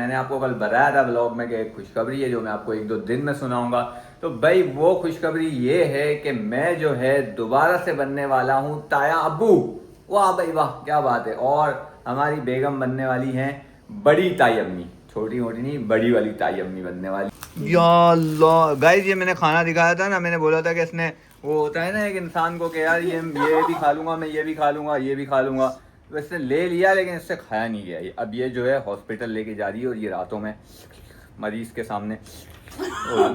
मैंने आपको कल बताया था ब्लॉग में कि एक खुशखबरी है जो मैं आपको 1-2 दिन में सुनाऊंगा। तो भाई वो खुशखबरी ये है कि मैं जो है दोबारा से बनने वाला हूँ ताया अब्बू। वाह भाई वाह, क्या बात है। और हमारी बेगम बनने वाली हैं बड़ी ताई अम्मी, छोटी मोटी नहीं, बड़ी वाली ताई अम्मी बनने वाली। या अल्लाह गाइस, ये मैंने खाना दिखाया था ना, मैंने बोला था कि इसने वो होता है ना एक इंसान को कि यार ये भी खा लूंगा, मैं ये भी खा लूंगा, ये भी खा लूंगा। तो इसने ले लिया लेकिन इससे खाया नहीं गया। अब ये जो है हॉस्पिटल लेके जा रही है और ये रातों में मरीज के सामने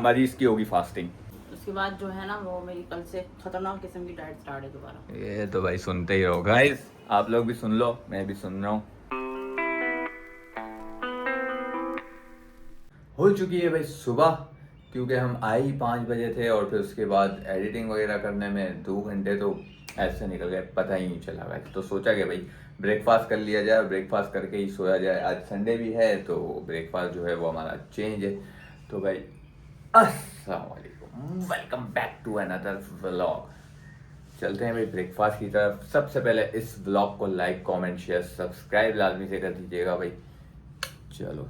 मरीज की होगी फास्टिंग। उसके बाद जो है ना वो मेरी कल से खतरनाक किस्म की डाइट स्टार्ट है दोबारा। ये तो भाई सुनते ही रहो गाइस, आप लोग भी सुन लो, मैं भी सुन रहा हूँ। हो चुकी है भाई सुबह, क्योंकि हम आए ही 5 बजे थे और फिर उसके बाद एडिटिंग वगैरह करने में 2 घंटे तो ऐसे निकल गए, पता ही नहीं चला भाई। तो सोचा कि भाई ब्रेकफास्ट कर लिया जाए, ब्रेकफास्ट करके ही सोया जाए। आज संडे भी है तो ब्रेकफास्ट जो है वो हमारा चेंज है। तो भाई अस्सलाम वालेकुम, welcome back to another vlog. चलते हैं भाई ब्रेकफास्ट की तरफ। सबसे पहले इस व्लॉग को लाइक, कमेंट, शेयर, सब्सक्राइब लाजमी से कर दीजिएगा भाई। चलो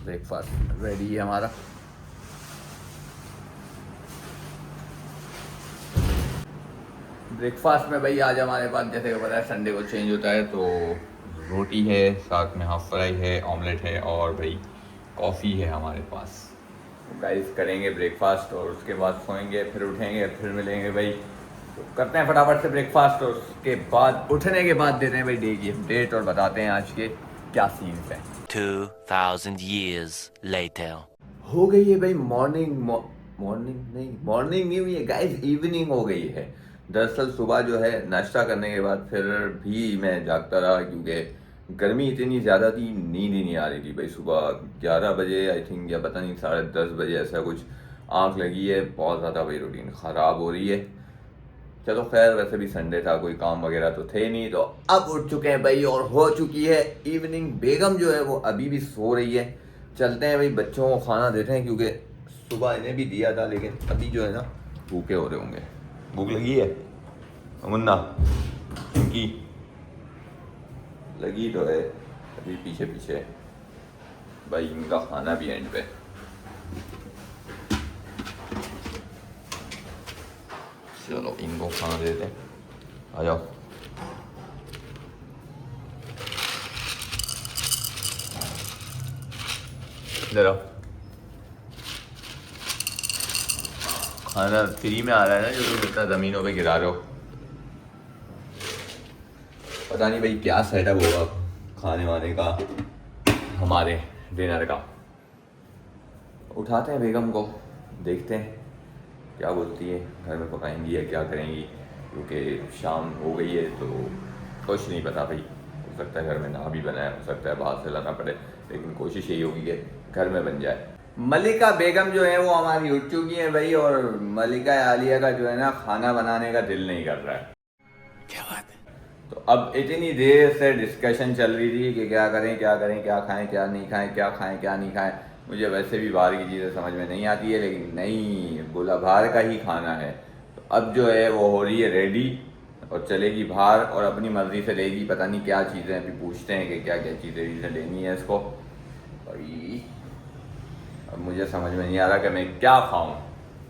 ब्रेकफास्ट रेडी है हमारा। ब्रेकफास्ट में भाई आज हमारे पास जैसे कि पता है संडे को चेंज होता है, तो रोटी है, साथ में हाफ फ्राई है, ऑमलेट है और भाई कॉफ़ी है हमारे पास। तो गाइस करेंगे ब्रेकफास्ट और उसके बाद सोएंगे, फिर उठेंगे, फिर मिलेंगे भाई। तो करते हैं फटाफट से ब्रेकफास्ट और उसके बाद उठने के बाद देते हैं भाई डे की अपडेट और बताते हैं आज के क्या सीन्स हैं। 2000 years later. हो गई है भाई मॉर्निंग नहीं हुई है गाइस, इवनिंग हो गई है। दरअसल सुबह जो है नाश्ता करने के बाद फिर भी मैं जागता रहा क्योंकि गर्मी इतनी ज़्यादा थी, नींद ही नहीं आ रही थी भाई। सुबह 11 बजे आई थिंक, या पता नहीं 10:30 बजे ऐसा कुछ आँख लगी है। बहुत ज़्यादा भाई रूटीन ख़राब हो रही है। चलो खैर, वैसे भी संडे था, कोई काम वगैरह तो थे नहीं। तो अब उठ चुके हैं भाई और हो चुकी है इवनिंग। बेगम जो है वो अभी भी सो रही है। चलते हैं भाई बच्चों को खाना देते हैं, क्योंकि सुबह इन्हें भी दिया था लेकिन अभी जो है ना भूखे हो रहे होंगे। भूख लगी है मुन्ना? इनकी लगी तो है, अभी पीछे पीछे भाई इनका खाना भी एंड पे। चलो इनको खाना देते हैं, आ जाओ। इधर आओ। खाना फ्री में आ रहा है ना, जो तुम इतना ज़मीनों पे गिरा रहे हो। पता नहीं भाई क्या सेटअप होगा खाने वाने का, हमारे डिनर का। उठाते हैं बेगम को, देखते हैं क्या बोलती है, घर में पकाएंगी या क्या करेंगी, क्योंकि शाम हो गई है तो कुछ नहीं पता भाई। हो सकता है घर में ना भी बनाए, हो सकता है बाहर से लाना पड़े, लेकिन कोशिश यही होगी कि घर में बन जाए। मलिका बेगम जो है वो हमारी उठ चुकी है भाई, और मलिका आलिया का जो है ना खाना बनाने का दिल नहीं कर रहा है। क्या बात है? तो अब इतनी देर से डिस्कशन चल रही थी कि क्या करें क्या करें, क्या खाएं क्या नहीं खाएं, क्या खाएं क्या नहीं खाएं। मुझे वैसे भी बाहर की चीज़ें समझ में नहीं आती है, लेकिन नहीं बोला बाहर का ही खाना है। तो अब जो है वो हो रही है रेडी और चलेगी बाहर और अपनी मर्ज़ी से लेगी। पता नहीं क्या चीज़ें, अभी पूछते हैं कि क्या क्या चीज़ें लेनी है इसको। भाई अब मुझे समझ में नहीं आ रहा कि मैं क्या खाऊं।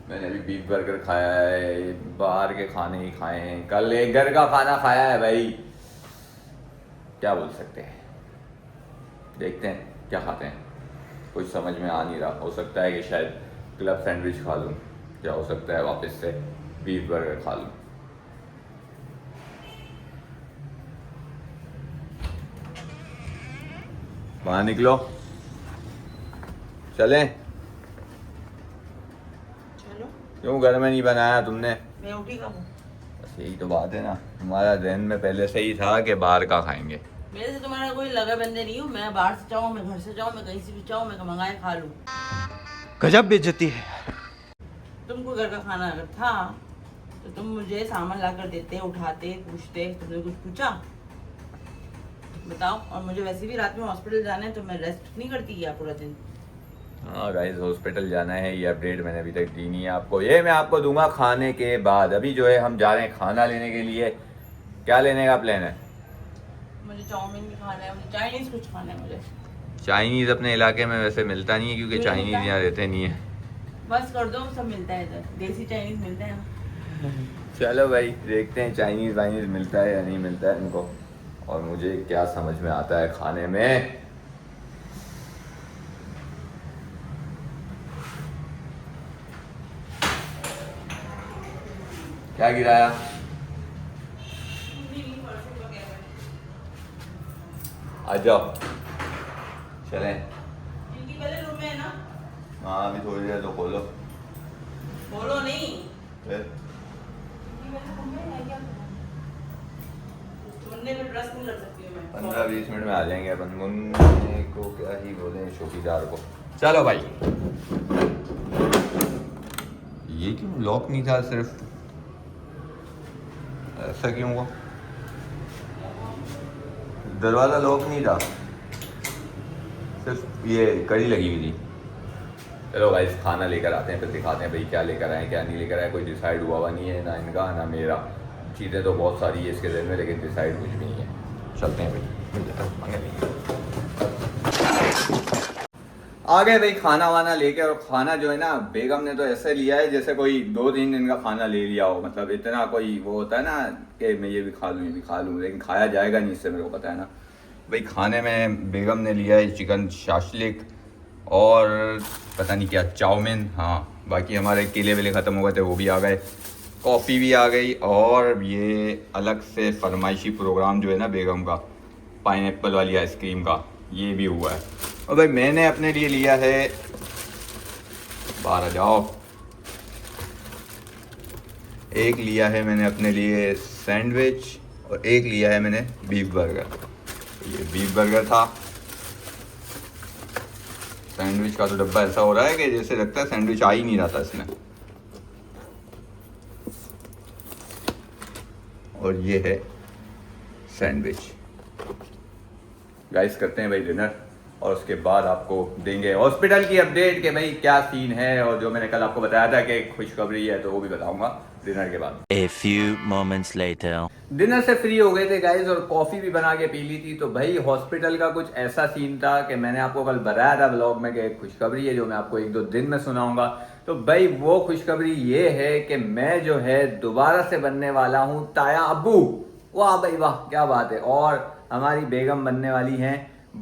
मैंने अभी बीफ बर्गर खाया है, बाहर के खाने ही खाए हैं, कल एक घर का खाना खाया है भाई। क्या बोल सकते हैं, देखते हैं क्या खाते हैं। कुछ समझ में आ नहीं रहा। हो सकता है कि शायद क्लब सैंडविच खा लूँ, या हो सकता है वापस से बीफ बर्गर खा लूँ। बाहर निकलो, चलें। चलो, क्यों घर में नहीं बनाया तुमने? मैं उठी कब हूँ? बस यही तो बात है ना, हमारा जहन में पहले से ही था कि बाहर का खाएंगे। मेरे से तुम्हारा कोई लगा बंदे नहीं हूँ। मैं बाहर से चाहूँ, मैं घर से चाहूँ, मैं कहीं से भी चाहूँ, मैं मंगाए खा लूँ। गजब बेइज्जती है। तुमको घर का खाना अगर था तो तुम मुझे सामान ला कर देते, उठाते, पूछते। तुमने कुछ पूछा? बताओ। और मुझे वैसे भी रात में हॉस्पिटल जाना है तो मैं रेस्ट नहीं करती या पूरा दिन। हाँ गाइस, हॉस्पिटल जाना है, ये अपडेट मैंने अभी तक दी नहीं है आपको। ये मैं आपको दूंगा खाने के बाद। अभी जो है हम जा रहे हैं खाना लेने के लिए। क्या लेने का प्लान है? मुझे चाउमीन भी खाना है, मुझे चाइनीज कुछ खाना है मुझे। चाइनीज़ अपने इलाके में वैसे मिलता नहीं है क्योंकि क्यों नहीं चाइनीज़ मिलता? यहाँ रहते नहीं है। बस कर दो, सब मिलता है इधर, देसी चाइनीज मिलते हैं। चलो भाई देखते हैं चाइनीज़ वाइनीज़ मिलता है या नहीं मिलता है इनको, और मुझे क्या समझ में आता है खाने में। क्या गिराया? आ जाओ चलें। इनकी पहले रूम में है ना? हाँ अभी थोड़ी देर तो खोलो। बोलो नहीं। फिर इनकी पहले रूम में है क्या? मुन्ने में ड्रेस नहीं कर सकती हूँ मैं। 15-20 मिनट में आ जाएंगे अपन। मुन्ने को क्या ही बोले चौकीदार को। चलो भाई। ये क्यों लॉक नहीं था? सिर्फ ऐसा क्यों हुआ? दरवाज़ा लॉक नहीं था, सिर्फ ये कड़ी लगी हुई थी। चलो भाई खाना लेकर आते हैं, फिर दिखाते हैं भाई क्या लेकर आए क्या नहीं लेकर आए। कोई डिसाइड हुआ नहीं है, ना इनका ना मेरा। चीज़ें तो बहुत सारी है इसके जहन में, लेकिन डिसाइड कुछ भी नहीं है। चलते हैं भाई। आ गए भाई खाना वाना लेके। और खाना जो है ना बेगम ने तो ऐसे लिया है जैसे कोई 2-3 दिन का खाना ले लिया हो। मतलब इतना कोई वो होता है ना कि मैं ये भी खा लूँ ये भी खा लूँ, लेकिन खाया जाएगा नहीं इससे, मेरे को पता है ना। भाई खाने में बेगम ने लिया है चिकन शाशलिक और पता नहीं क्या चाउमीन। हाँ बाकी हमारे केले वेले ख़त्म हो गए थे, वो भी आ गए। कॉफ़ी भी आ गई। और ये अलग से फरमाइशी प्रोग्राम जो है ना बेगम का, पाइनएप्पल वाली आइसक्रीम का, ये भी हुआ है। और भाई मैंने अपने लिए लिया है, बाहर आ जाओ, एक लिया है मैंने अपने लिए सैंडविच और एक लिया है मैंने बीफ बर्गर। ये बीफ बर्गर था। सैंडविच का तो डब्बा ऐसा हो रहा है कि जैसे लगता है सैंडविच आ ही नहीं रहा था इसमें। और ये है सैंडविच। गाइस करते हैं भाई डिनर और उसके बाद आपको देंगे हॉस्पिटल की अपडेट कि भाई क्या सीन है। और जो मैंने कल आपको बताया था कि खुशखबरी है तो वो भी बताऊंगा डिनर के बाद। A few moments later. Dinner से फ्री हो गए थे गाइस और कॉफ़ी भी बना के पी ली थी। तो भाई हॉस्पिटल का कुछ ऐसा सीन था कि मैंने आपको कल बताया था व्लॉग में कि एक खुशखबरी है जो मैं आपको 1-2 दिन में सुनाऊंगा। तो भाई वो खुशखबरी ये है कि मैं जो है दोबारा से बनने वाला हूँ ताया अब्बू। वाह भाई वाह क्या बात है। और हमारी बेगम बनने वाली हैं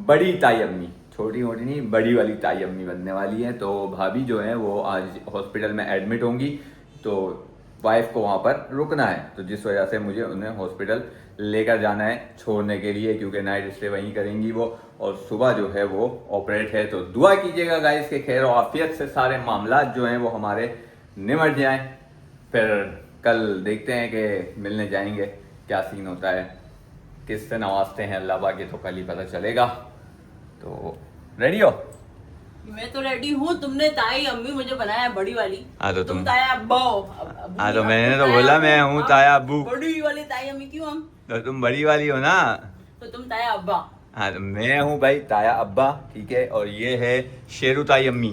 बड़ी ताई अम्मी, छोटी मोटी नहीं बड़ी वाली ताई अम्मी बनने वाली हैं। तो भाभी जो है वो आज हॉस्पिटल में एडमिट होंगी, तो वाइफ को वहाँ पर रुकना है, तो जिस वजह से मुझे उन्हें हॉस्पिटल लेकर जाना है छोड़ने के लिए, क्योंकि नाइट स्टे वहीं करेंगी वो और सुबह जो है वो ऑपरेट है। तो दुआ कीजिएगा गाइस के खैर आफियत से सारे मामला जो हैं वो हमारे निमट जाएं। फिर कल देखते हैं कि मिलने जाएंगे क्या सीन होता है, किस से नवाजते हैं अल्लाह पाक, तो कल ही पता चलेगा। तो रेडी हो? मैं तो रेडी हूँ। तुमने ताई अम्मी मुझे बनाया है बड़ी वाली। हाँ तो तुम ताया अब्बू। हाँ तो मैंने तो बोला मैं हूँ ताया अब्बू। बड़ी वाली ताई अम्मी क्यों हम? तो तुम बड़ी वाली हो ना। तो तुम ताया अब्बा। हाँ तो मैं हूँ भाई ताया अब्बा, ठीक है। और ये है शेरू ताई अम्मी।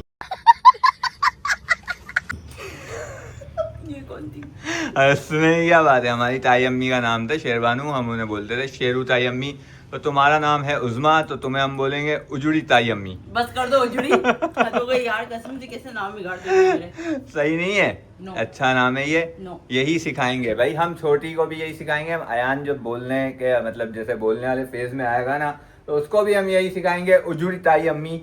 ये कौन थी? इसमें क्या बात है, हमारी ताई अम्मी का नाम था शेरबानू, हम उन्हें बोलते थे शेरू ताई अम्मी। तो तुम्हारा नाम है उज़मा, तो तुम्हें हम बोलेंगे उजुड़ी ताई अम्मी। बस कर दो उजड़ी। हद हो गई यार, कसम से कैसे नाम बिगाड़ते हो मेरे। सही नहीं है? No. अच्छा नाम है ये। No. यही सिखाएंगे भाई हम, छोटी को भी यही सिखाएंगे। अयान जो बोलने के मतलब जैसे बोलने वाले फेज में आएगा ना, तो उसको भी हम यही सिखाएंगे उजुड़ी ताई अम्मी।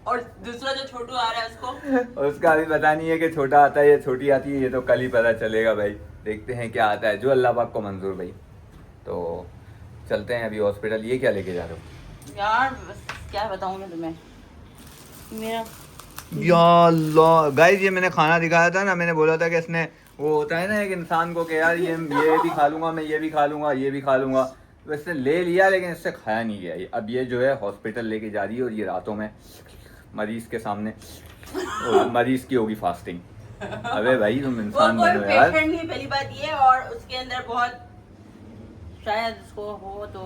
और दूसरा जो छोटू आ रहा है उसको उसका अभी पता नहीं है कि छोटा आता है या छोटी आती है, ये तो कल ही पता चलेगा भाई। देखते हैं क्या आता है, जो अल्लाह पाक को मंजूर भाई। तो चलते हैं अभी हॉस्पिटल। ये क्या लेके जा रहे हो यार? बस क्या बताऊं मैं तुम्हें, मेरा या अल्लाह। गाइस ये मैंने खाना दिखाया था ना, मैंने बोला था कि इसने वो होता है ना एक इंसान को कि यार ये भी खा लूंगा मैं, ये भी खा लूंगा ये भी खा लूंगा, तो इसने ले लिया लेकिन इससे खाया नहीं गया। अब ये जो है हॉस्पिटल लेके जा रही है और ये रातों में मरीज के सामने मरीज की होगी फास्टिंग। अबे भाई तुम इंसान वो कोई बनो यार। पेशेंट नहीं पहली बात ये, और उसके अंदर बहुत शायद उसको हो तो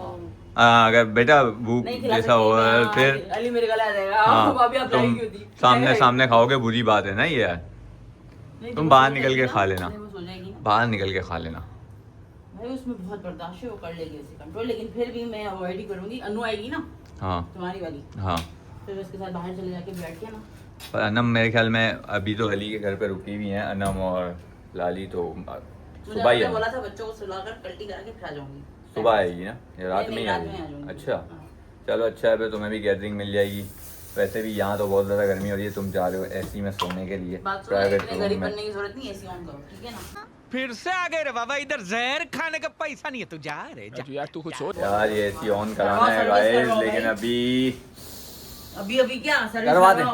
अगर बेटा भूख नहीं खिला जैसा हो सकती। फिर अली मेरे गला आ जाएगा। हाँ, भाभी आप लाई तुम क्यों थी? सामने सामने खाओगे, बुरी बात है ना ये यार। नहीं, तुम वो बाहर सो निकल जाएगी के ना, खा लेना, नहीं, वो सो जाएगी ना। बाहर निकल के खा लेना। भाई उसमें बहुत बर्दाश्त है, वो कर लेगी उसे कंट्रोल, लेकिन फिर भी मैं अवॉइड ही करूंगी। अनु आएगी ना हाँ तुम्हारी वाली, हाँ। फिर उसके साथ बाहर चले जाके बैठ के ना। पर अनम मेरे ख्याल में अभी तो अली के घर पे रुकी हुई हैं, अनम और लाली तो मुझे सुबह ही आपने है। बोला था बच्चों को सुलाकर पलटी करा के फिर आ जाऊंगी। सुबह आएगी ना या रात नहीं, में ही रात में आ आएगी? जाऊंगी। अच्छा हाँ। चलो अच्छा है, फिर तुम्हें भी गैदरिंग मिल जाएगी। वैसे भी यहाँ तो बहुत ज़्यादा गर्मी हो रही है, तुम जा रहे हो एसी में सोने के लिए बात सुनो, प्राइवेट इतने रूम गरीब में। बनने की जरूरत नहीं, एसी ऑन करो, ठीक है ना। फिर से आ गए रे बाबा, इधर जहर खाने का पैसा नहीं है, तू जा रे जा। यार तू कुछ सोच। यार ये एसी ऑन कराना है सर्विस गाइस, करवाओ लेकिन भाई। अभी अभी क्या सर्विस करवाते करो?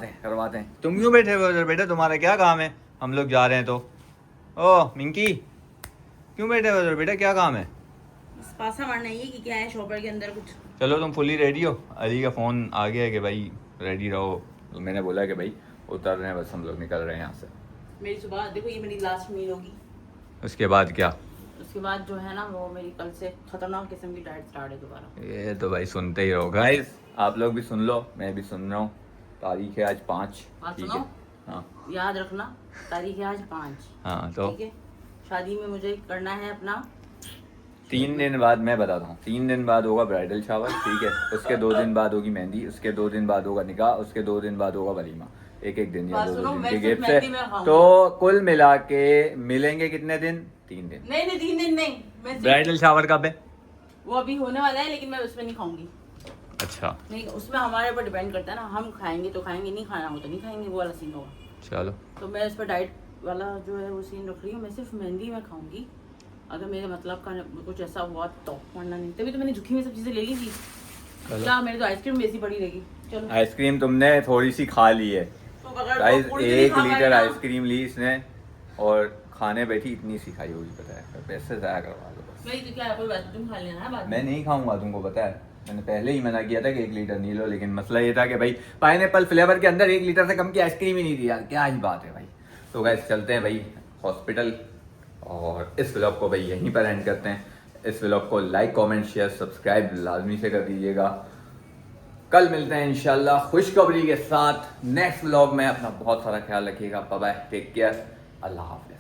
हैं करवाते हैं। तुम क्यों बैठे हो उधर? बेटा तुम्हारा क्या काम है? हम लोग जा रहे हैं तो। ओ मिंकी क्यों बैठे हो उधर बेटा, क्या काम है? बस पासा मारना ही है कि क्या है शॉपर के अंदर कुछ। चलो तुम फुली रेडी हो? अली का फ़ोन आ गया है कि भाई रेडी रहो, तो मैंने बोला कि भाई उतर रहे हैं, बस हम लोग निकल रहे हैं यहाँ से। मेरी सुबह देखो, ये मेरी लास्ट मील होगी। उसके बाद क्या? उसके बाद जो है ना वो मेरी कल से खतरनाक किस्म की डाइट स्टार्ट है दोबारा। ये तो भाई सुनते ही रहो गाइस, आप लोग भी सुन लो, मैं भी सुन रहा हूँ। तारीख है आज 5, बात ठीक है? सुनो, हाँ याद रखना, तारीख है आज 5। हाँ। तो ठीक है, शादी में मुझे करना है अपना 3 दिन बाद, मैं बताता हूँ, 3 दिन बाद होगा ब्राइडल शावर, ठीक है? उसके 2 दिन बाद होगी मेहंदी, उसके 2 दिन बाद होगा निकाह, उसके 2 दिन बाद होगा वलीमा। एक दिन या बात 2 सुनो, दिन मैं के सिर्फ गैप मेहंदी से। में खाऊंगी। तो कुल मिला के मिलेंगे कितने दिन? 3 दिन। नहीं 3 दिन नहीं, मैं सिर्फ- ब्राइडल शावर कब है? वो अभी होने वाला है, लेकिन मैं उसमें नहीं खाऊंगी। अच्छा नहीं, उसमें हमारे ऊपर डिपेंड करता है ना, हम खाएंगे तो खाएंगे, नहीं खाना हो तो नहीं खाएंगे, वो वाला सीन होगा। चलो तो मैं इस पर डाइट वाला जो है वो सीन रख रही हूँ, मैं सिर्फ मेहंदी में खाऊंगी। अगर मेरे मतलब का कुछ ऐसा हुआ तो वरना नहीं, तभी तो मैंने झुकी में सब चीज़ें ले ली थी। क्या मेरी तो आइसक्रीम बेसी पड़ी रहेगी। चलो आइसक्रीम तुमने थोड़ी सी खा ली है तो अगर गाइस, वो पूरी तो नहीं 1 खा लीटर पाए ना। आइसक्रीम ली इसने और खाने बैठी इतनी सी खाई होगी, पता है? पैसे ज़ाया करवा दो बस। नहीं तो क्या है, कोई बात नहीं, तुम खा लेना है बाद में। मैं नहीं खाऊंगा, तुमको पता है, मैंने पहले ही मना किया था कि 1 लीटर नहीं लो, लेकिन मसला ये था कि भाई पाइनएप्पल फ्लेवर के अंदर 1 लीटर से कम की आइसक्रीम ही नहीं दी यार, क्या ही बात है भाई। तो गाइस चलते हैं भाई हॉस्पिटल, और इस व्लॉग को भाई यहीं पर एंड करते हैं। इस व्लॉग को लाइक कमेंट शेयर सब्सक्राइब लाजमी से कर दीजिएगा। कल मिलते हैं इंशाल्लाह खुशखबरी के साथ नेक्स्ट व्लॉग में। अपना बहुत सारा ख्याल रखिएगा, बाय बाय, टेक केयर, अल्लाह हाफिज़।